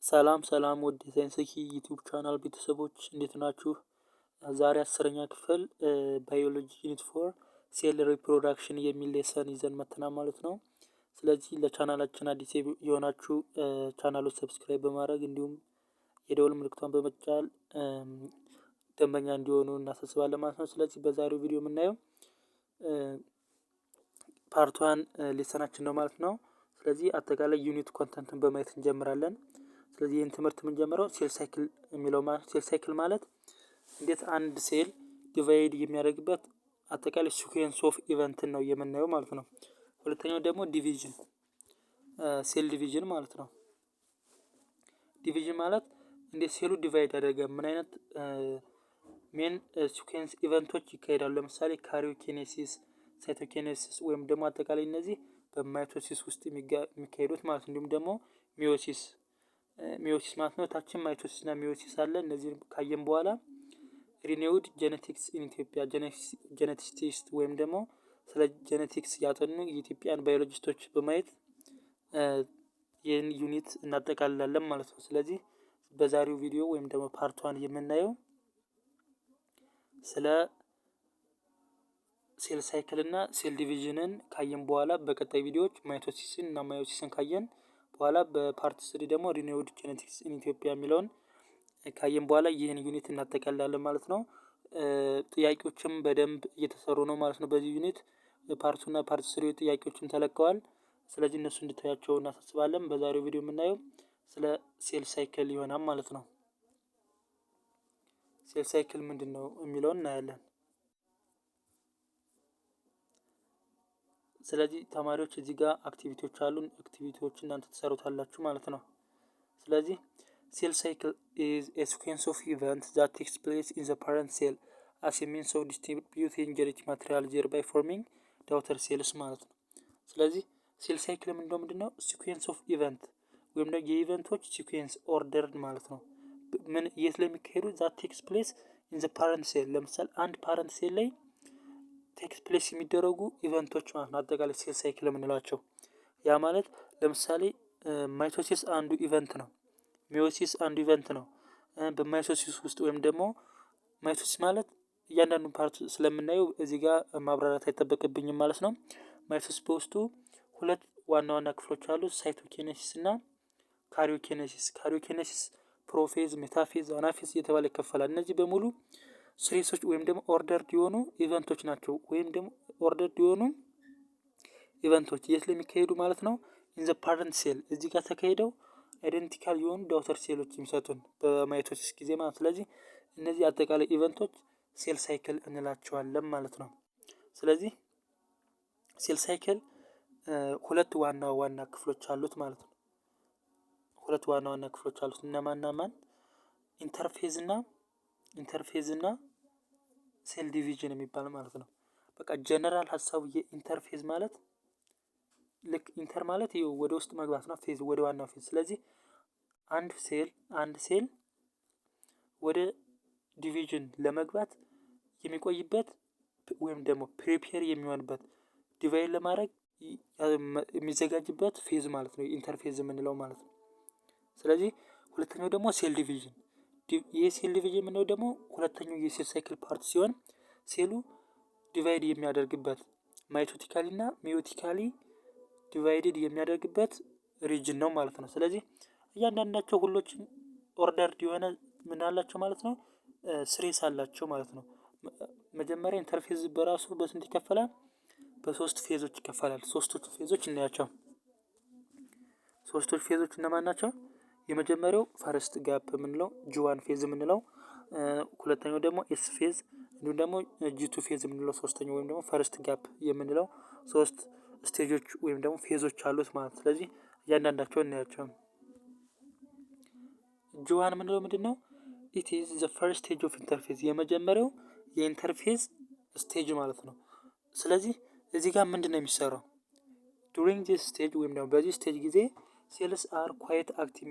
ሰላም ሰላም ውድ የሳይንስኪ ዩቲዩብ ቻናል ቤተሰቦች እንዴት ናችሁ? ዛሬ 10ኛ ክፍል ባዮሎጂ ዩኒት 4 ሴል ሪፕሮዳክሽን የሚል ሌሰን ይዘን መጥተናል ማለት ነው። ስለዚህ ለቻናላችን አዲስ የሆናችሁ ቻናሉን ሰብስክራይብ በማድረግ እንዲሁም የደወል ምልክቷን በመጫን ደንበኛ እንዲሆኑ እናሳስባለን ማለት ነው። ስለዚህ በዛሬው ቪዲዮ የምናየው ፓርት 1 ሌሰናችን ነው ማለት ነው። ስለዚህ አጠቃላይ ዩኒት ኮንተንትን በማየት እንጀምራለን። ስለዚህ ይህን ትምህርት የምንጀምረው ሴል ሳይክል የሚለው ማለት ሴል ሳይክል ማለት እንዴት አንድ ሴል ዲቫይድ የሚያደርግበት አጠቃላይ ሲኩዌንስ ኦፍ ኢቨንትን ነው የምናየው ማለት ነው። ሁለተኛው ደግሞ ዲቪዥን ሴል ዲቪዥን ማለት ነው። ዲቪዥን ማለት እንዴት ሴሉ ዲቫይድ ያደርገ ምን አይነት ሜን ሲኩዌንስ ኢቨንቶች ይካሄዳሉ። ለምሳሌ ካሪዮኪኔሲስ፣ ሳይቶኪኔሲስ ወይም ደግሞ አጠቃላይ እነዚህ በማይቶሲስ ውስጥ የሚካሄዱት ማለት እንዲሁም ደግሞ ሚዮሲስ ማለት ነው። ታችን ማይቶሲስ እና ሚዮሲስ አለ። እነዚህን ካየን በኋላ ሪኒውድ ጄኔቲክስ ኢን ኢትዮጵያ ጄኔቲስቲስት ወይም ደግሞ ስለ ጄኔቲክስ ያጠኑ የኢትዮጵያን ባዮሎጂስቶች በማየት ይህን ዩኒት እናጠቃልላለን ማለት ነው። ስለዚህ በዛሬው ቪዲዮ ወይም ደግሞ ፓርት 1 የምናየው ስለ ሴል ሳይክል እና ሴል ዲቪዥንን ካየን በኋላ በቀጣይ ቪዲዮዎች ማይቶሲስን እና ማዮሲስን ካየን በኋላ በፓርት 3 ደግሞ ሪኒውድ ጄኔቲክስ ኢን ኢትዮጵያ የሚለውን ካየን በኋላ ይህን ዩኒት እናጠቃልላለን ማለት ነው። ጥያቄዎችም በደንብ እየተሰሩ ነው ማለት ነው። በዚህ ዩኒት ፓርት 2 እና ፓርት 3 ጥያቄዎችም ተለቀዋል። ስለዚህ እነሱ እንድታያቸው እናሳስባለን። በዛሬው ቪዲዮ የምናየው ስለ ሴል ሳይክል ይሆናል ማለት ነው። ሴል ሳይክል ምንድነው የሚለውን እናያለን። ስለዚህ ተማሪዎች እዚህ ጋር አክቲቪቲዎች አሉን። አክቲቪቲዎች እናንተ ትሰሩታላችሁ ማለት ነው። ስለዚህ ሴል ሳይክል is a sequence of events that takes place in the parent cell as a means of distributing genetic material thereby forming daughter cells ማለት ነው። ስለዚህ ሴል ሳይክል ምንድነው? ሲኩዌንስ ኦፍ ኢቨንት ወይም ደግሞ የኢቨንቶች ሲኩዌንስ ኦርደር ማለት ነው። ምን የት ላይ የሚካሄዱ that takes place in the parent cell ለምሳሌ አንድ ፓረንት ሴል ላይ ቴክስ ፕሌስ የሚደረጉ ኢቨንቶች ማለት ነው። አጠቃላይ ሴል ሳይክል የምንላቸው ያ ማለት ለምሳሌ ማይቶሲስ አንዱ ኢቨንት ነው። ሚዮሲስ አንዱ ኢቨንት ነው። በማይቶሲስ ውስጥ ወይም ደግሞ ማይቶሲስ ማለት እያንዳንዱ ፓርት ስለምናየው እዚህ ጋር ማብራራት አይጠበቅብኝም ማለት ነው። ማይቶሲስ በውስጡ ሁለት ዋና ዋና ክፍሎች አሉ። ሳይቶኪኔሲስ እና ካሪዮኪኔሲስ። ካሪዮኪኔሲስ ፕሮፌዝ፣ ሜታፌዝ፣ አናፌዝ እየተባለ ይከፈላል። እነዚህ በሙሉ ስሬሶች ወይም ደግሞ ኦርደርድ የሆኑ ኢቨንቶች ናቸው። ወይም ደግሞ ኦርደርድ የሆኑ ኢቨንቶች የት ላይ የሚካሄዱ ማለት ነው? ኢን ዘ ፓረንት ሴል እዚህ ጋር ተካሄደው አይደንቲካል የሆኑ ዳውተር ሴሎች የሚሰጡን በማይቶሲስ ጊዜ ማለት። ስለዚህ እነዚህ አጠቃላይ ኢቨንቶች ሴል ሳይክል እንላቸዋለን ማለት ነው። ስለዚህ ሴል ሳይክል ሁለት ዋና ዋና ክፍሎች አሉት ማለት ነው። ሁለት ዋና ዋና ክፍሎች አሉት። እነማንና ማን? ኢንተርፌዝ እና ሴል ዲቪዥን የሚባል ማለት ነው። በቃ ጀነራል ሀሳቡ የኢንተርፌዝ ማለት ልክ ኢንተር ማለት ይኸው ወደ ውስጥ መግባት ነው። ፌዝ ወደ ዋናው ፌዝ። ስለዚህ አንድ ሴል ወደ ዲቪዥን ለመግባት የሚቆይበት ወይም ደግሞ ፕሪፔር የሚሆንበት ዲቫይድ ለማድረግ የሚዘጋጅበት ፌዝ ማለት ነው። ኢንተርፌዝ የምንለው ማለት ነው። ስለዚህ ሁለተኛው ደግሞ ሴል ዲቪዥን። የሴል ዲቪዥን የምንለው ደግሞ ሁለተኛው የሴል ሳይክል ፓርት ሲሆን ሴሉ ዲቫይድ የሚያደርግበት ማይቶቲካሊ እና ሚዮቲካሊ ዲቫይድድ የሚያደርግበት ሪጅን ነው ማለት ነው። ስለዚህ እያንዳንዳቸው ሁሎችን ኦርደርድ የሆነ ምን አላቸው ማለት ነው? ስሬስ አላቸው ማለት ነው። መጀመሪያ ኢንተርፌዝ በራሱ በስንት ይከፈላል? በሶስት ፌዞች ይከፈላል። ሶስቶቹ ፌዞች እናያቸው። ሶስቶቹ ፌዞች እነማን ናቸው? የመጀመሪያው ፈርስት ጋፕ የምንለው ጂ1 ፌዝ የምንለው፣ ሁለተኛው ደግሞ ኤስ ፌዝ እንዲሁም ደግሞ ጂ2 ፌዝ የምንለው ሶስተኛው ወይም ደግሞ ፈርስት ጋፕ የምንለው ሶስት ስቴጆች ወይም ደግሞ ፌዞች አሉት ማለት። ስለዚህ እያንዳንዳቸው እናያቸው። ጂ1 የምንለው ምንድነው? ኢት ኢዝ ዘ ፈርስት ስቴጅ ኦፍ ኢንተርፌዝ የመጀመሪያው የኢንተርፌዝ ስቴጅ ማለት ነው። ስለዚህ እዚህ ጋር ምንድነው የሚሰራው? ዱሪንግ ዚስ ስቴጅ ወይም ደግሞ በዚህ ስቴጅ ጊዜ ሴልስ አር ኳይት አክቲቭ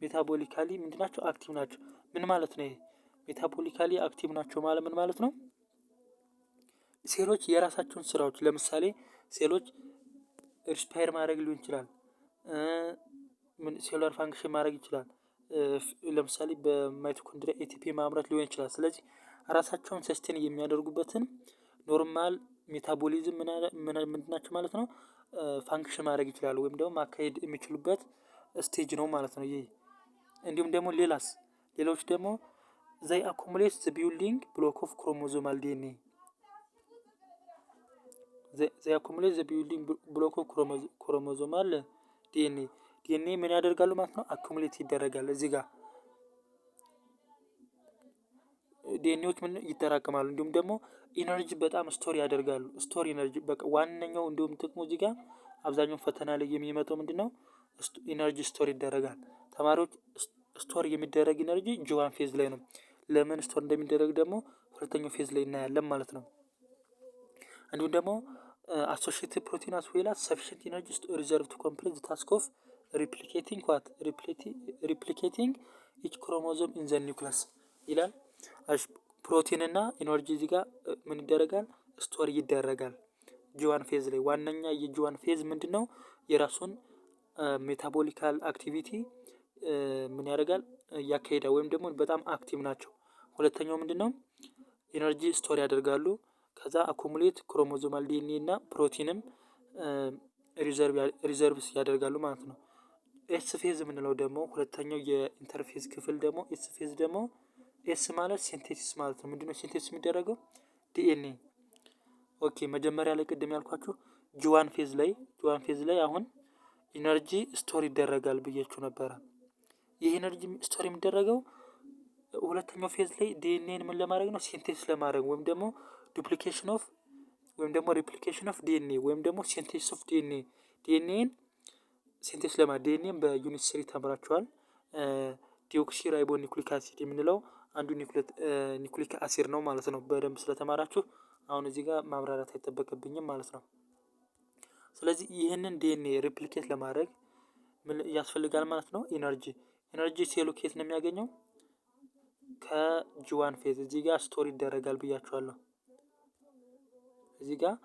ሜታቦሊካሊ ምንድናቸው? አክቲቭ ናቸው። ምን ማለት ነው ይሄ? ሜታቦሊካሊ አክቲቭ ናቸው ማለት ምን ማለት ነው? ሴሎች የራሳቸውን ስራዎች ለምሳሌ ሴሎች ሪስፓየር ማድረግ ሊሆን ይችላል፣ ሴሉላር ፋንክሽን ማድረግ ይችላል። ለምሳሌ በማይቶኮንድሪያ ኤቲፒ ማምረት ሊሆን ይችላል። ስለዚህ ራሳቸውን ሰስቴን የሚያደርጉበትን ኖርማል ሜታቦሊዝም ምንድን ናቸው ማለት ነው ፋንክሽን ማድረግ ይችላሉ ወይም ደግሞ ማካሄድ የሚችሉበት ስቴጅ ነው ማለት ነው ይሄ። እንዲሁም ደግሞ ሌሎች ደግሞ ዘይ አኮሙሌት ዘ ቢልዲንግ ብሎክ ኦፍ ክሮሞዞማል ዲኤንኤ ዘይ አኮሙሌት ዘ ቢልዲንግ ብሎክ ኦፍ ክሮሞዞማል ዲኤንኤ ምን ያደርጋሉ ማለት ነው አኮሙሌት ይደረጋል። እዚህ ጋር ዲኤንኤዎች ምን ይጠራቀማሉ። እንዲሁም ደግሞ ኢነርጂ በጣም ስቶር ያደርጋሉ። ስቶር ኢነርጂ በቃ ዋነኛው እንዲሁም ጥቅሙ እዚህ ጋር አብዛኛው ፈተና ላይ የሚመጣው ምንድነው ኢነርጂ ስቶር ይደረጋል። ተማሪዎች ስቶር የሚደረግ ኢነርጂ ጂ1 ፌዝ ላይ ነው። ለምን ስቶር እንደሚደረግ ደግሞ ሁለተኛው ፌዝ ላይ እናያለን ማለት ነው። እንዲሁም ደግሞ አሶሺየትድ ፕሮቲን አስ ዌል አስ ሰፊሽንት ኢነርጂ ሪዘርቭ ቱ ኮምፕሊት ታስክ ኦፍ ሪፕሊኬቲንግ ኢች ክሮሞዞም ኢን ዘ ኒውክለስ ይላል። ፕሮቲን እና ኢነርጂ እዚህ ጋር ምን ይደረጋል ስቶር ይደረጋል ጂ1 ፌዝ ላይ። ዋነኛ የጂ1 ፌዝ ምንድነው የራሱን ሜታቦሊካል አክቲቪቲ ምን ያደርጋል ያካሂዳል ወይም ደግሞ በጣም አክቲቭ ናቸው። ሁለተኛው ምንድነው ኢነርጂ ስቶር ያደርጋሉ። ከዛ አኮሙሌት ክሮሞዞማል ዲኤንኤ እና ፕሮቲንም ሪዘርቭስ ያደርጋሉ ማለት ነው። ኤስ ፌዝ የምንለው ደግሞ ሁለተኛው የኢንተርፌዝ ክፍል ደግሞ ኤስ ፌዝ ደግሞ ኤስ ማለት ሲንቴሲስ ማለት ነው። ምንድነው ሲንቴሲስ የሚደረገው ዲኤንኤ። ኦኬ መጀመሪያ ላይ ቅድም ያልኳችሁ ጂ1 ፌዝ ላይ አሁን ኢነርጂ ስቶር ይደረጋል ብያችሁ ነበረ። ይህ ኢነርጂ ስቶር የሚደረገው ሁለተኛው ፌዝ ላይ ዲኤንኤን ምን ለማድረግ ነው ሲንቴሲስ ለማድረግ ወይም ደግሞ ዱፕሊኬሽን ኦፍ ወይም ደግሞ ሪፕሊኬሽን ኦፍ ዲኤንኤ ወይም ደግሞ ሲንቴሲስ ኦፍ ዲኤንኤን ሲንቴሲስ ለማድረግ ዲኤንኤን በዩኒት 3 ተምራችኋል። ዲኦክሲ ራይቦ ኒኩሊክ አሲድ የምንለው አንዱ ኒኩሊክ አሲድ ነው ማለት ነው። በደንብ ስለተማራችሁ አሁን እዚህ ጋር ማብራራት አይጠበቅብኝም ማለት ነው። ስለዚህ ይህንን ዲኤንኤ ሪፕሊኬት ለማድረግ ምን ያስፈልጋል ማለት ነው ኢነርጂ ሴሉ ከየት ነው የሚያገኘው ከጂ1 ፌዝ እዚህ ጋር ስቶር ይደረጋል ብያችኋለሁ። እዚህ ጋር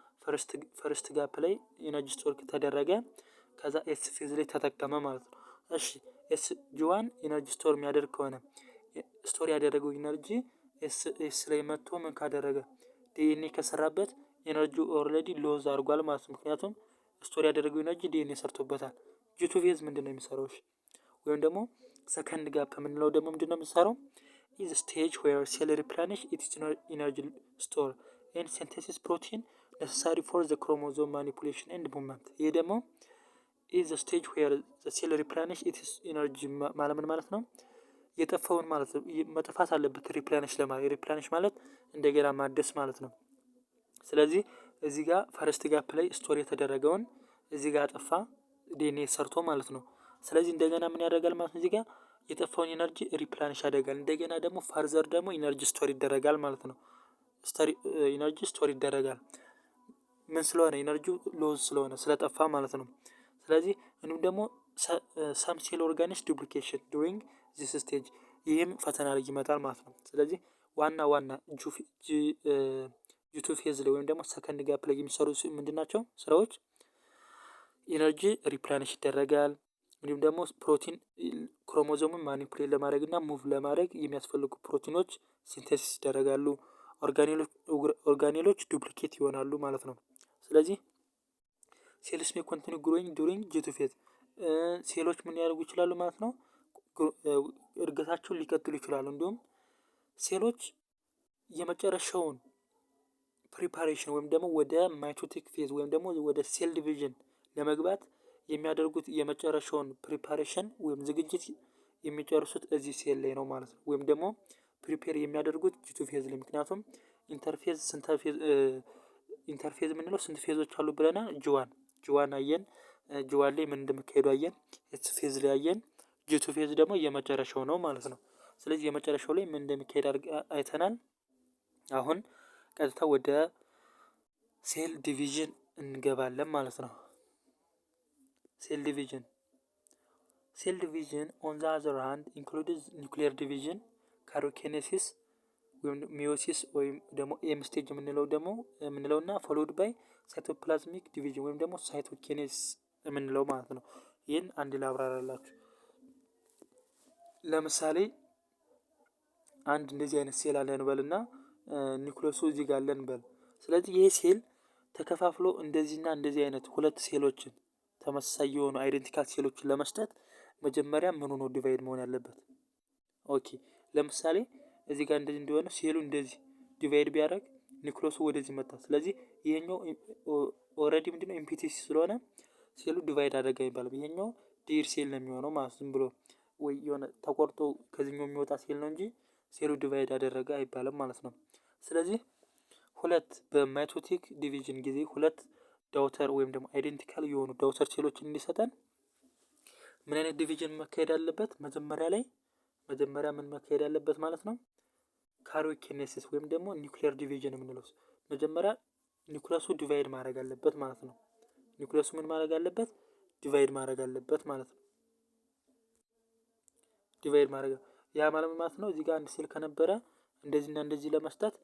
ፈርስት ጋፕ ላይ ኢነርጂ ስቶር ተደረገ ከዛ ኤስ ፌዝ ላይ ተጠቀመ ማለት ነው። እሺ ጂ1 ኢነርጂ ስቶር የሚያደርግ ከሆነ ስቶር ያደረገው ኢነርጂ ኤስ ላይ መጥቶ ምን ካደረገ ዲኤንኤ ከሰራበት ኢነርጂ ኦልሬዲ ሎዝ አድርጓል ማለት ነው። ምክንያቱም ስቶር ያደረገው ኢነርጂ ዲኤንኤ ሰርቶበታል። ጂ2 ፌዝ ምንድነው የሚሰራው ወይም ደግሞ ሰከንድ ጋፕ የምንለው ደግሞ ምንድነው የሚሰራው ኢዝ ስቴጅ ዌር ሴል ሪፕላኒሽ ኢትስ ኢነርጂ ስቶር ኤንድ ሲንቴሲስ ፕሮቲን necessary for the chromosome manipulation and movement። ይሄ ደግሞ is the stage where the cell replenish its energy ማለት ነው የጠፋውን ማለት ነው መጥፋት አለበት ሪፕላኒሽ ለማለት ሪፕላኒሽ ማለት እንደገና ማደስ ማለት ነው። ስለዚህ እዚህ ጋር ፈርስት ጋፕ ላይ ስቶር የተደረገውን እዚህ ጋር አጠፋ ዲኤንኤ ሰርቶ ማለት ነው። ስለዚህ እንደገና ምን ያደርጋል ማለት ነው እዚህ ጋር የጠፋውን ኢነርጂ ሪፕላኒሽ ያደርጋል። እንደገና ደግሞ ፋርዘር ደግሞ ኢነርጂ ስቶር ይደረጋል ማለት ነው። ኢነርጂ ስቶር ይደረጋል ምን ስለሆነ ኢነርጂው ሎዝ ስለሆነ ስለጠፋ ማለት ነው። ስለዚህ እንዲሁም ደግሞ ሰም ሴል ኦርጋኒሽ ዱፕሊኬሽን ዱሪንግ ዚስ ስቴጅ ይህም ፈተና ላይ ይመጣል ማለት ነው። ስለዚህ ዋና ጂ2 ፌዝ ላይ ወይም ደግሞ ሰከንድ ጋፕ ላይ የሚሰሩ ምንድናቸው ስራዎች ኢነርጂ ሪፕላኒሽ ይደረጋል። እንዲሁም ደግሞ ፕሮቲን ክሮሞዞምን ማኒፑሌት ለማድረግ እና ሙቭ ለማድረግ የሚያስፈልጉ ፕሮቲኖች ሲንቴሲስ ይደረጋሉ። ኦርጋኔሎች ዱፕሊኬት ይሆናሉ ማለት ነው። ስለዚህ ሴልስ ሜይ ኮንቲኒው ግሮዊንግ ዱሪንግ ጂ2 ፌዝ ሴሎች ምን ያደርጉ ይችላሉ ማለት ነው እድገታቸውን ሊቀጥሉ ይችላሉ። እንዲሁም ሴሎች የመጨረሻውን ፕሪፓሬሽን ወይም ደግሞ ወደ ማይቶቲክ ፌዝ ወይም ደግሞ ወደ ሴል ዲቪዥን ለመግባት የሚያደርጉት የመጨረሻውን ፕሪፓሬሽን ወይም ዝግጅት የሚጨርሱት እዚህ ሴል ላይ ነው ማለት ነው። ወይም ደግሞ ፕሪፔር የሚያደርጉት ጂ2 ፌዝ ላይ ምክንያቱም ኢንተርፌዝ የምንለው ስንት ፌዞች አሉ ብለናል ጂ1 አየን ጂ1 ላይ ምን እንደሚካሄዱ አየን ኤስ ፌዝ ላይ አየን ጂ2 ፌዝ ደግሞ የመጨረሻው ነው ማለት ነው። ስለዚህ የመጨረሻው ላይ ምን እንደሚካሄድ አይተናል። አሁን ቀጥታ ወደ ሴል ዲቪዥን እንገባለን ማለት ነው። ሴል ዲቪዥን ኦን ዘ አዘር ሃንድ ኢንክሉድስ ኒውክሊየር ዲቪዥን ካሪዮኪኔሲስ ወይም ሚዮሲስ ወይም ደግሞ ኤም ስቴጅ የምንለውና ፎሎውድ ባይ ሳይቶፕላዝሚክ ዲቪዥን ወይም ደግሞ ሳይቶኪኔሲስ የምንለው ማለት ነው። ይህን አንድ ላብራራላችሁ። ለምሳሌ አንድ እንደዚህ አይነት ሴል አለ እንበልና ኒውክለሱ እዚህ ጋር አለ እንበል። ስለዚህ ይሄ ሴል ተከፋፍሎ እንደዚህና እንደዚህ አይነት ሁለት ሴሎችን ተመሳሳይ የሆኑ አይደንቲካል ሴሎችን ለመስጠት መጀመሪያ ምኑ ነው ዲቫይድ መሆን ያለበት? ኦኬ ለምሳሌ እዚህ ጋር እንደዚህ እንደሆነ ሴሉ እንደዚህ ዲቫይድ ቢያደርግ ኒውክለሱ ወደዚህ መጣ። ስለዚህ ይሄኛው ኦልሬዲ ምንድነው ኢምፒቲ ስለሆነ ሴሉ ዲቫይድ አደረገ ይባላል። ይሄኛው ዲር ሴል ነው የሚሆነው ማለት ዝም ብሎ ወይ የሆነ ተቆርጦ ከዚህኛው የሚወጣ ሴል ነው እንጂ ሴሉ ዲቫይድ አደረገ አይባልም ማለት ነው። ስለዚህ ሁለት በማይቶቲክ ዲቪዥን ጊዜ ሁለት ዳውተር ወይም ደግሞ አይዴንቲካል የሆኑ ዳውተር ሴሎችን እንዲሰጠን ምን አይነት ዲቪዥን መካሄድ አለበት? መጀመሪያ ምን መካሄድ አለበት ማለት ነው? ካሪዮኪኔሲስ ወይም ደግሞ ኒውክሊየር ዲቪዥን የምንለው መጀመሪያ ኒውክለሱ ዲቫይድ ማድረግ አለበት ማለት ነው። ኒውክለሱ ምን ማድረግ አለበት? ዲቫይድ ማድረግ አለበት ማለት ነው። ዲቫይድ ማድረግ ያ ማለት ነው እዚህ ጋር አንድ ሴል ከነበረ እንደዚህና እንደዚህ ለመስጠት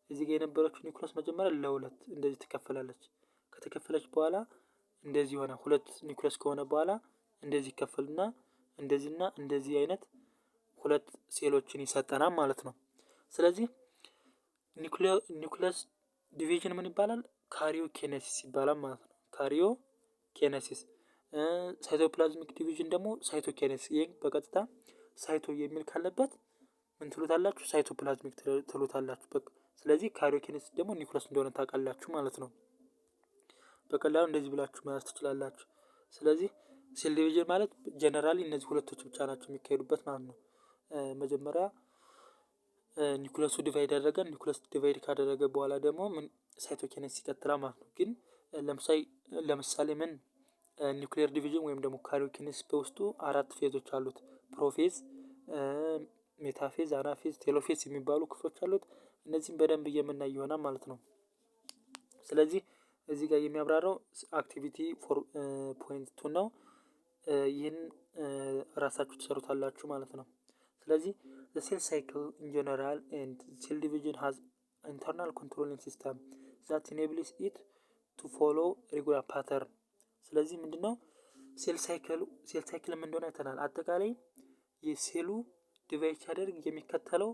እዚህ ጋር የነበረችው ኒውክለስ መጀመሪያ ለሁለት እንደዚህ ትከፈላለች። ከተከፈለች በኋላ እንደዚህ ሆነ ሁለት ኒውክለስ ከሆነ በኋላ እንደዚህ ይከፈልና እንደዚህና እንደዚህ አይነት ሁለት ሴሎችን ይሰጠናል ማለት ነው። ስለዚህ ኒውክለስ ዲቪዥን ምን ይባላል? ካሪዮኬኔሲስ ይባላል ማለት ነው። ካሪዮኬኔሲስ። ሳይቶፕላዝሚክ ዲቪዥን ደግሞ ሳይቶኬኔሲስ። ይሄ በቀጥታ ሳይቶ የሚል ካለበት ምን ትሉታላችሁ? ሳይቶፕላዝሚክ ትሉታላችሁ። በቃ ስለዚህ ካሪዮኬኔሲስ ደግሞ ኒውክለስ እንደሆነ ታውቃላችሁ ማለት ነው። በቀላሉ እንደዚህ ብላችሁ መያዝ ትችላላችሁ። ስለዚህ ሴል ዲቪዥን ማለት ጀነራሊ እነዚህ ሁለቶች ብቻ ናቸው የሚካሄዱበት ማለት ነው። መጀመሪያ ኒውክለሱ ዲቫይድ ያደረገ ኒውክለስ ዲቫይድ ካደረገ በኋላ ደግሞ ምን ሳይቶኬኔሲስ ይቀጥላል ማለት ነው። ግን ለምሳሌ ምን ኒውክሊየር ዲቪዥን ወይም ደግሞ ካሪዮኬኔሲስ በውስጡ አራት ፌዞች አሉት። ፕሮፌዝ፣ ሜታፌዝ፣ አናፌዝ፣ ቴሎፌዝ የሚባሉ ክፍሎች አሉት። እነዚህም በደንብ የምናይ ይሆናል ማለት ነው። ስለዚህ እዚህ ጋር የሚያብራራው አክቲቪቲ ፖይንት ቱ ነው። ይህን ራሳችሁ ትሰሩታላችሁ ማለት ነው። ስለዚህ the cell cycle in general and cell division has internal controlling system that enables it to follow regular pattern። ስለዚህ ምንድነው ሴል ሳይክል ምን እንደሆነ አይተናል። አጠቃላይ የሴሉ ዲቫይድ ሲያደርግ የሚከተለው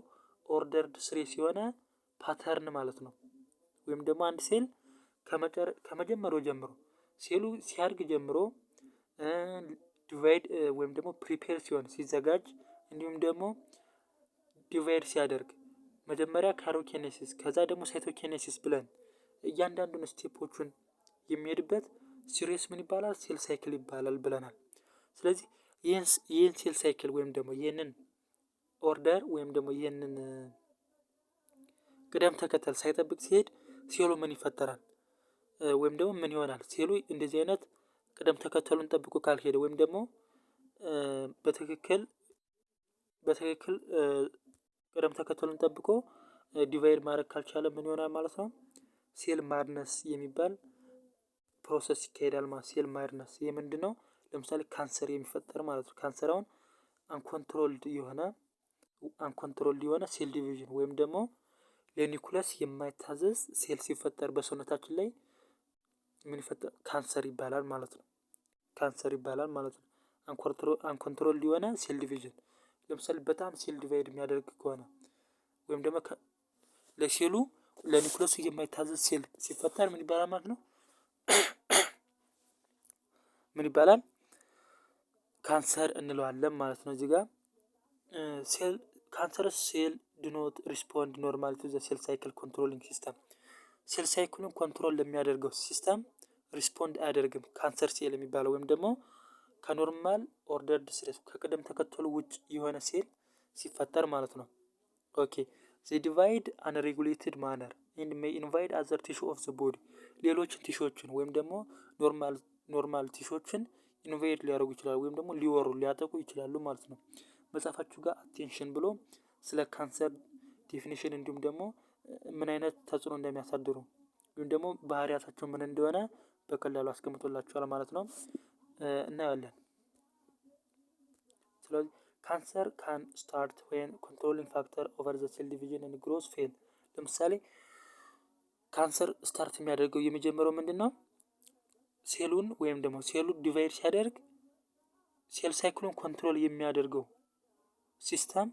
ኦርደርድ ሲሪስ የሆነ ፓተርን ማለት ነው። ወይም ደግሞ አንድ ሴል ከመጀመሪያው ጀምሮ ሴሉ ሲያድግ ጀምሮ ዲቫይድ ወይም ደግሞ ፕሪፔር ሲሆን ሲዘጋጅ፣ እንዲሁም ደግሞ ዲቫይድ ሲያደርግ መጀመሪያ ካሪዮኬኔሲስ ከዛ ደግሞ ሳይቶኬኔሲስ ብለን እያንዳንዱን ስቴፖቹን የሚሄድበት ሲሪስ ምን ይባላል? ሴል ሳይክል ይባላል ብለናል። ስለዚህ ይህን ሴል ሳይክል ወይም ደግሞ ይህንን ኦርደር ወይም ደግሞ ይህንን ቅደም ተከተል ሳይጠብቅ ሲሄድ ሴሉ ምን ይፈጠራል? ወይም ደግሞ ምን ይሆናል? ሴሉ እንደዚህ አይነት ቅደም ተከተሉን ጠብቆ ካልሄደ ወይም ደግሞ በትክክል ቅደም ተከተሉን ጠብቆ ዲቫይድ ማድረግ ካልቻለ ምን ይሆናል ማለት ነው? ሴል ማድነስ የሚባል ፕሮሰስ ይካሄዳል ማለት ሴል ማድነስ። ይህ ምንድን ነው? ለምሳሌ ካንሰር የሚፈጠር ማለት ነው። ካንሰር አሁን አንኮንትሮልድ የሆነ ሴል ዲቪዥን ወይም ደግሞ ለኒውክለስ የማይታዘዝ ሴል ሲፈጠር በሰውነታችን ላይ ምን ይፈጠር? ካንሰር ይባላል ማለት ነው። አንኮንትሮልድ የሆነ ሴል ዲቪዥን ለምሳሌ በጣም ሴል ዲቫይድ የሚያደርግ ከሆነ ወይም ደግሞ ለኒውክለሱ የማይታዘዝ ሴል ሲፈጠር ምን ይባላል ማለት ነው? ምን ይባላል? ካንሰር እንለዋለን ማለት ነው። እዚህ ጋር ካንሰረስ ሴል ዱ ኖት ሪስፖንድ ኖርማሊ ቱ ዘ ሴል ሳይክል ኮንትሮሊንግ ሲስተም። ሴል ሳይክሉን ኮንትሮል ለሚያደርገው ሲስተም ሪስፖንድ አያደርግም ካንሰር ሴል የሚባለው ወይም ደግሞ ከኖርማል ኦርደርድ ሲሪስ ከቅደም ተከተሉ ውጭ የሆነ ሴል ሲፈጠር ማለት ነው። ኦኬ they divide unregulated manner and may invade other tissue of the body። ሌሎችን ቲሾችን ወይም ደግሞ ኖርማል ቲሾችን ኢንቬድ ሊያደርጉ ይችላሉ ወይም ደግሞ ሊያጠቁ ይችላሉ ማለት ነው። መጽሐፋችሁ ጋር አቴንሽን ብሎ ስለ ካንሰር ዴፊኒሽን እንዲሁም ደግሞ ምን አይነት ተጽዕኖ እንደሚያሳድሩ ወይም ደግሞ ባህሪያታቸው ምን እንደሆነ በቀላሉ አስቀምጦላችኋል ማለት ነው። እናያለን። ስለዚህ ካንሰር ካን ስታርት ዌን ኮንትሮሊንግ ፋክተር ኦቨር ዘ ሴል ዲቪዥን ኤንድ ግሮዝ ፌል። ለምሳሌ ካንሰር ስታርት የሚያደርገው የመጀመሪያው ምንድን ነው? ሴሉን ወይም ደግሞ ሴሉ ዲቫይድ ሲያደርግ ሴል ሳይክሉን ኮንትሮል የሚያደርገው ሲስተም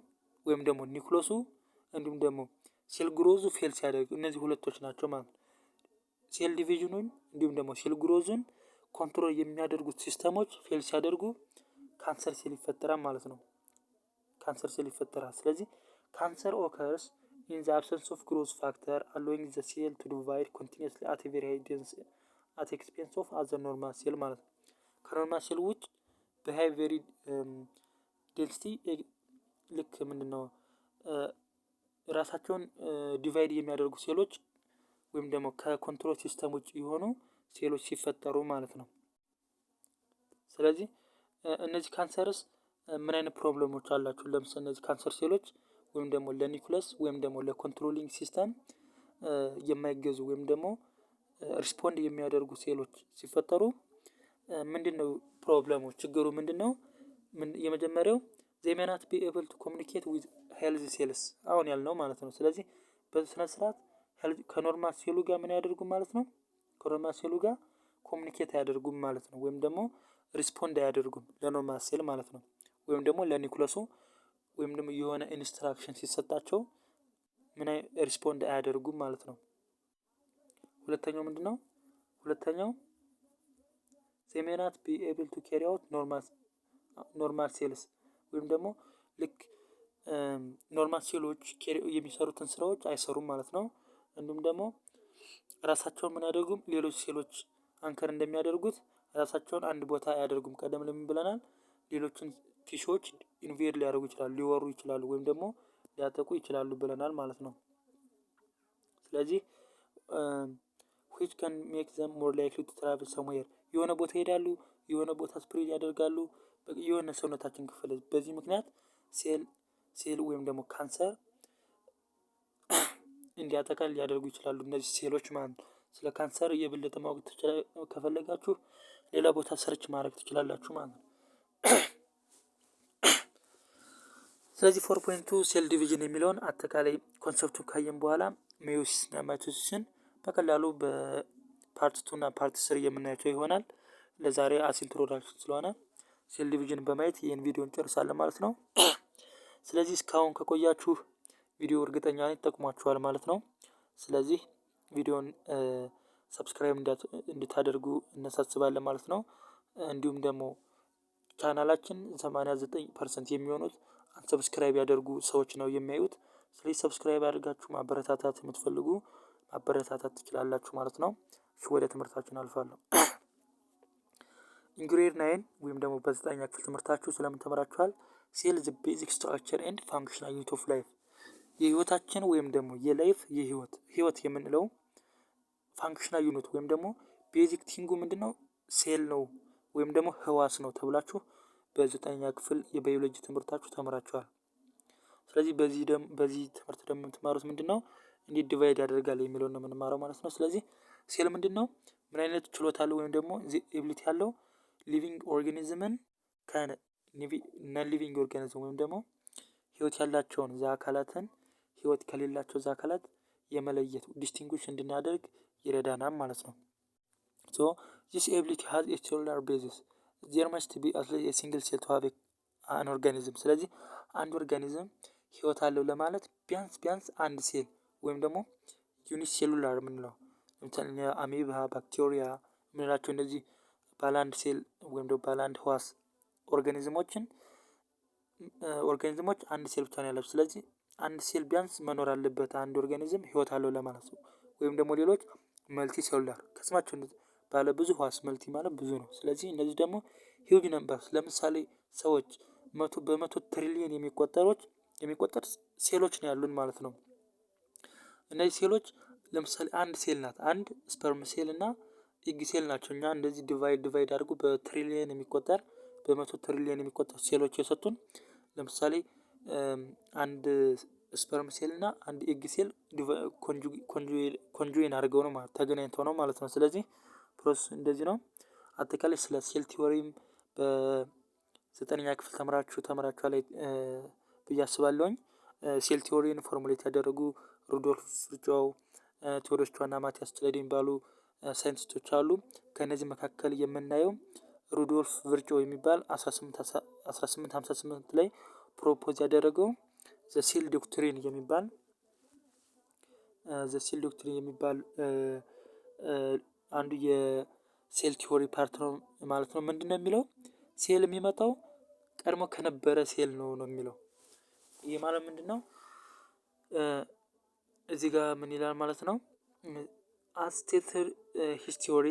ወይም ደግሞ ኒውክለሱ እንዲሁም ደግሞ ሴል ግሮዙ ፌል ሲያደርግ እነዚህ ሁለቶች ናቸው ማለት ነው። ሴል ዲቪዥኑን እንዲሁም ደግሞ ሴል ግሮዙን ኮንትሮል የሚያደርጉት ሲስተሞች ፌል ሲያደርጉ ካንሰር ሴል ይፈጠራል ማለት ነው። ካንሰር ሴል ይፈጠራል። ስለዚህ ካንሰር ኦከርስ ኢን ዘ አብሰንስ ኦፍ ግሮዝ ፋክተር አሎዊንግ ዘ ሴል ቱ ዲቫይድ ኮንቲኒየስሊ አት ቬሪ ሃይ ዴንስ አት ኤክስፔንስ ኦፍ አዘር ኖርማል ሴል ማለት ነው። ከኖርማል ሴል ውጭ በሃይ ቬሪ ዴንሲቲ ልክ ምንድነው ራሳቸውን ዲቫይድ የሚያደርጉ ሴሎች ወይም ደግሞ ከኮንትሮል ሲስተም ውጭ የሆኑ ሴሎች ሲፈጠሩ ማለት ነው። ስለዚህ እነዚህ ካንሰርስ ምን አይነት ፕሮብሌሞች አላቸው? ለምሳሌ እነዚህ ካንሰር ሴሎች ወይም ደግሞ ለኒውክለስ ወይም ደግሞ ለኮንትሮሊንግ ሲስተም የማይገዙ ወይም ደግሞ ሪስፖንድ የሚያደርጉ ሴሎች ሲፈጠሩ ምንድነው ፕሮብሌሙ? ችግሩ ምንድነው? የመጀመሪያው they may not be able to communicate with healthy cells አሁን ያልነው ማለት ነው። ስለዚህ በስነ ስርዓት ከኖርማል ሴሉ ጋር ምን ያደርጉም ማለት ነው? ከኖርማል ሴሉ ጋር ኮሚኒኬት አያደርጉም ማለት ነው። ወይም ደግሞ ሪስፖንድ አያደርጉም ለኖርማል ሴል ማለት ነው። ወይም ደግሞ ለኒውክለሱ ወይም ደግሞ የሆነ ኢንስትራክሽን ሲሰጣቸው ምን ሪስፖንድ አያደርጉም ማለት ነው። ሁለተኛው ምንድነው? ሁለተኛው they may not be able to carry out normal cells ወይም ደግሞ ልክ ኖርማል ሴሎች የሚሰሩትን ስራዎች አይሰሩም ማለት ነው። እንዲሁም ደግሞ ራሳቸውን ምን ያደርጉም ሌሎች ሴሎች አንከር እንደሚያደርጉት ራሳቸውን አንድ ቦታ አያደርጉም። ቀደም ለምን ብለናል? ሌሎችን ቲሾች ኢንቬድ ሊያደርጉ ይችላሉ፣ ሊወሩ ይችላሉ፣ ወይም ደግሞ ሊያጠቁ ይችላሉ ብለናል ማለት ነው። ስለዚህ which can make them more likely to travel somewhere የሆነ ቦታ ይሄዳሉ፣ የሆነ ቦታ ስፕሬድ ያደርጋሉ የሆነ ሰውነታችን ክፍል። በዚህ ምክንያት ሴል ወይም ደግሞ ካንሰር እንዲያጠቃል ሊያደርጉ ይችላሉ እነዚህ ሴሎች ማለት ነው። ስለ ካንሰር የበለጠ ማወቅ ከፈለጋችሁ ሌላ ቦታ ሰርች ማድረግ ትችላላችሁ ማለት ነው። ስለዚህ 4.2 ሴል ዲቪዥን የሚለውን አጠቃላይ ኮንሰፕቱን ካየን በኋላ ሜዮሲስ እና ማይቶሲስን በቀላሉ በፓርት 2 እና ፓርት 3 የምናያቸው ይሆናል። ለዛሬ አስ ኢንትሮዳክሽን ስለሆነ ሴል ዲቪዥን በማየት ይህን ቪዲዮ እንጨርሳለን ማለት ነው። ስለዚህ እስካሁን ከቆያችሁ ቪዲዮ እርግጠኛ ነኝ ጠቅሟችኋል ማለት ነው። ስለዚህ ቪዲዮን ሰብስክራይብ እንድታደርጉ እናሳስባለን ማለት ነው። እንዲሁም ደግሞ ቻናላችን 89% የሚሆኑት ሰብስክራይብ ያደርጉ ሰዎች ነው የሚያዩት። ስለዚህ ሰብስክራይብ አድርጋችሁ ማበረታታት የምትፈልጉ ማበረታታት ትችላላችሁ ማለት ነው። እሺ ወደ ትምህርታችን አልፋለሁ። ኢንግሬድ 9 ወይም ደግሞ በ9ኛ ክፍል ትምህርታችሁ ስለምን ተመራችኋል? ሴል ዘ ቤዚክ ስትራክቸር ኤንድ ፋንክሽናል ዩኒት ኦፍ ላይፍ የህይወታችን ወይም ደግሞ የላይፍ ህይወት የምንለው ፋንክሽናል ዩኒት ወይም ደግሞ ቤዚክ ቲንጉ ምንድነው? ሴል ነው ወይም ደግሞ ህዋስ ነው ተብላችሁ በ9ኛ ክፍል የባዮሎጂ ትምህርታችሁ ተምራችኋል። ስለዚህ በዚህ ትምህርት ደግሞ የምትማሩት ምንድነው? እንዴት ዲቫይድ ያደርጋል የሚለውን ነው የምንማረው ማለት ነው። ስለዚህ ሴል ምንድነው? ምን አይነት ችሎታ አለው ወይም ደግሞ ኤቢሊቲ ያለው ሊቪንግ ኦርጋኒዝምን ነን ሊቪንግ ኦርጋኒዝም ወይም ደግሞ ህይወት ያላቸውን አካላትን ህይወት ከሌላቸው አካላት የመለየት ዲስቲንጉሽ እንድናደርግ ይረዳናል ማለት ነው። ሶ this ability has a cellular basis there must be at least a single cell to have an organism ስለዚህ አንድ ኦርጋኒዝም ህይወት አለው ለማለት ቢያንስ አንድ ሴል ወይም ደግሞ ዩኒት ሴሉላር የምንለው ለምሳሌ አሜባ፣ ባክቴሪያ የምንላቸው እነዚህ ባለ አንድ ሴል ወይም ደግሞ ባለ አንድ ህዋስ ኦርጋኒዝሞች አንድ ሴል ብቻ ነው ያላቸው። ስለዚህ አንድ ሴል ቢያንስ መኖር አለበት አንድ ኦርጋኒዝም ህይወት አለው ለማለት ነው። ወይም ደግሞ ሌሎች መልቲ ሴሉላር ከስማቸው ባለ ብዙ ህዋስ መልቲ ማለት ብዙ ነው። ስለዚህ እነዚህ ደግሞ ሂውጅ ነምበርስ ለምሳሌ ሰዎች በመቶ ትሪሊየን የሚቆጠር ሴሎች ነው ያሉን ማለት ነው። እነዚህ ሴሎች ለምሳሌ አንድ ሴል ናት። አንድ ስፐርም ሴል እና ኤግ ሴል ናቸው። እኛ እንደዚህ ዲቫይድ አድርጎ በትሪሊየን የሚቆጠር በመቶ ትሪሊየን የሚቆጠር ሴሎች የሰጡን። ለምሳሌ አንድ ስፐርም ሴል እና አንድ ኤግ ሴል ኮንጁዌን አድርገው ነው ማለት ተገናኝተው ነው ማለት ነው። ስለዚህ ፕሮሰስ እንደዚህ ነው። አጠቃላይ ስለ ሴል ቲዎሪም በ9ኛ ክፍል ተምራችኋል ብዬ አስባለሁኝ። ሴል ቲዎሪን ፎርሙሌት ያደረጉ ሩዶልፍ ቪርቾው፣ ቴዎዶር ሽዋና ማቲያስ ችላድ የሚባሉ ሳይንቲስቶች አሉ። ከነዚህ መካከል የምናየው ሩዶልፍ ቪርቾው የሚባል 1858 ላይ ፕሮፖዝ ያደረገው ዘ ሴል ዶክትሪን የሚባል አንዱ የሴል ቲዎሪ ፓርት ነው ማለት ነው። ምንድነው የሚለው ሴል የሚመጣው ቀድሞ ከነበረ ሴል ነው የሚለው። ይህ ማለት ምንድነው? እዚህ ጋር ምን ይላል ማለት ነው? as stated ሂስቶሪ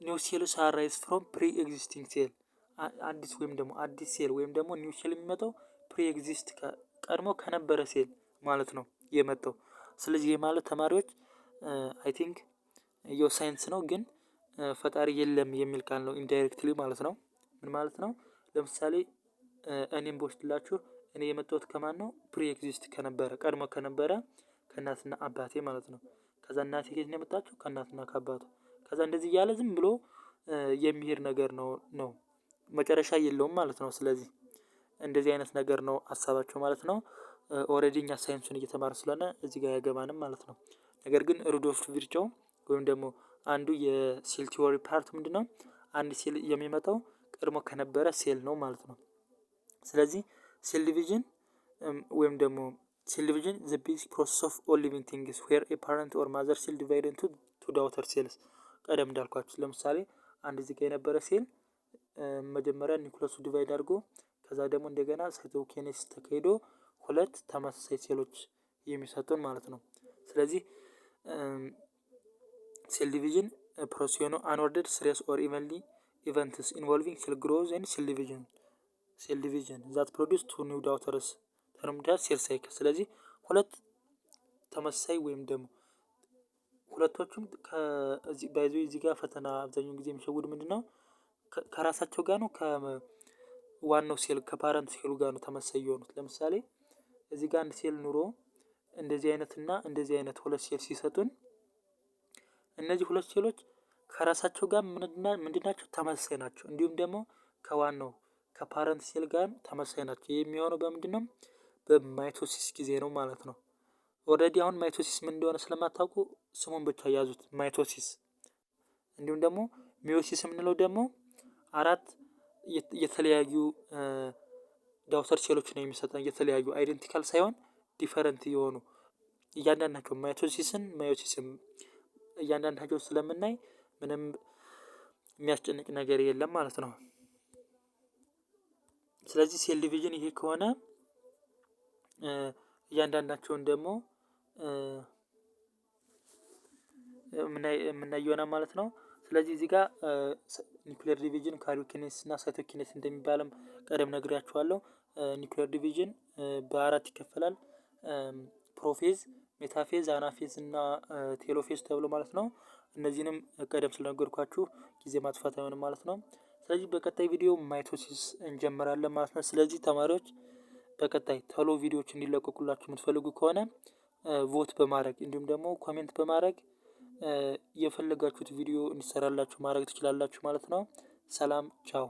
ኒው ሴልስ አራይዝ ፍሮም ፕሪ ኤግዚስቲንግ ሴል። አዲስ ሴል ወይም ደግሞ ኒው ሴል የሚመጣው ፕሪ ኤግዚስት ቀድሞ ከነበረ ሴል ማለት ነው የመጣው። ስለዚህ ማለት ተማሪዎች አይ ቲንክ የው ሳይንስ ነው ግን ፈጣሪ የለም የሚል ቃል ነው ኢንዳይሬክትሊ ማለት ነው። ምን ማለት ነው? ለምሳሌ እኔም በወስድላችሁ እኔ የመጣሁት ከማን ነው? ፕሪ ኤግዚስት ከነበረ ቀድሞ ከነበረ ከእናትና አባቴ ማለት ነው። ከዛ እናቴ ከየት ነው የመጣችው? ከእናትና ከአባቷ። ከዛ እንደዚህ እያለ ዝም ብሎ የሚሄድ ነገር ነው መጨረሻ የለውም ማለት ነው። ስለዚህ እንደዚህ አይነት ነገር ነው ሀሳባቸው ማለት ነው። ኦሬዲ እኛ ሳይንሱን እየተማረ ስለሆነ እዚህ ጋር ያገባንም ማለት ነው። ነገር ግን ሩዶልፍ ቪርቾው ወይም ደግሞ አንዱ የሴል ቲዎሪ ፓርት ምንድነው? አንድ ሴል የሚመጣው ቀድሞ ከነበረ ሴል ነው ማለት ነው። ስለዚህ ሴል ዲቪዥን ወይም ደግሞ ሴል ዲቪዥን ዘ ቤዚክ ፕሮሰስ ኦፍ ኦል ሊቪንግ ቲንግስ ዌር ኤ ፓረንት ኦር ማዘር ሴል ዲቫይድ ኢንቱ ቱ ዳውተር ሴልስ። ቀደም እንዳልኳችሁ ለምሳሌ አንድ እዚህ ጋር የነበረ ሴል መጀመሪያ ኒውክለሱ ዲቫይድ አድርጎ ከዛ ደግሞ እንደገና ሳይቶኪኔሲስ ተካሂዶ ሁለት ተመሳሳይ ሴሎች የሚሰጡን ማለት ነው። ስለዚህ ሴል ዲቪዥን ፕሮሰስ ነው አንኦርደርድ ሲሪየስ ኦር ኢቨንሊ ኢቨንትስ ኢንቮልቪንግ ሴል ግሮዝ ኤንድ ሴል ዲቪዥን ዛት ፕሮዲውስ ቱ ኒው ዳውተርስ ተርምድ ሴል ሳይክል። ስለዚህ ሁለት ተመሳሳይ ወይም ደግሞ ሁለቶቹም እዚህ ጋር ፈተና አብዛኛውን ጊዜ የሚሸውድ ምንድነው? ከራሳቸው ጋር ነው ከዋናው ሴል ከፓረንት ሴሉ ጋር ነው ተመሳሳይ የሆኑት። ለምሳሌ እዚህ ጋር አንድ ሴል ኑሮ እንደዚህ አይነትና እንደዚህ አይነት ሁለት ሴል ሲሰጡን እነዚህ ሁለት ሴሎች ከራሳቸው ጋር ምንድናቸው? ተመሳሳይ ናቸው። እንዲሁም ደግሞ ከዋናው ከፓረንት ሴል ጋር ተመሳሳይ ናቸው። የሚሆነው በምንድነው? በማይቶሲስ ጊዜ ነው ማለት ነው። ኦልሬዲ አሁን ማይቶሲስ ምን እንደሆነ ስለማታውቁ ስሙን ብቻ ያዙት ማይቶሲስ። እንዲሁም ደግሞ ሚዮሲስ የምንለው ደግሞ አራት የተለያዩ ዳውተር ሴሎች ነው የሚሰጠን። የተለያዩ አይደንቲካል ሳይሆን ዲፈረንት የሆኑ እያንዳንዳቸው ማይቶሲስን ማዮሲስን እያንዳንዳቸው ስለምናይ ምንም የሚያስጨንቅ ነገር የለም ማለት ነው። ስለዚህ ሴል ዲቪዥን ይሄ ከሆነ እያንዳንዳቸውን ደግሞ የምናይ ይሆናል ማለት ነው። ስለዚህ እዚህ ጋር ኒውክሊየር ዲቪዥን ካሪዮኪኔሲስ እና ሳይቶኪኔሲስ እንደሚባልም ቀደም ነግሬያችኋለሁ። ኒውክሊየር ዲቪዥን በአራት ይከፈላል። ፕሮፌዝ፣ ሜታፌዝ፣ አናፌዝ እና ቴሎፌዝ ተብሎ ማለት ነው። እነዚህንም ቀደም ስለነገርኳችሁ ጊዜ ማጥፋት አይሆንም ማለት ነው። ስለዚህ በቀጣይ ቪዲዮ ማይቶሲስ እንጀምራለን ማለት ነው። ስለዚህ ተማሪዎች በቀጣይ ቶሎ ቪዲዮዎች እንዲለቀቁላችሁ የምትፈልጉ ከሆነ ቮት በማድረግ እንዲሁም ደግሞ ኮሜንት በማድረግ የፈለጋችሁት ቪዲዮ እንዲሰራላችሁ ማድረግ ትችላላችሁ ማለት ነው። ሰላም ቻው።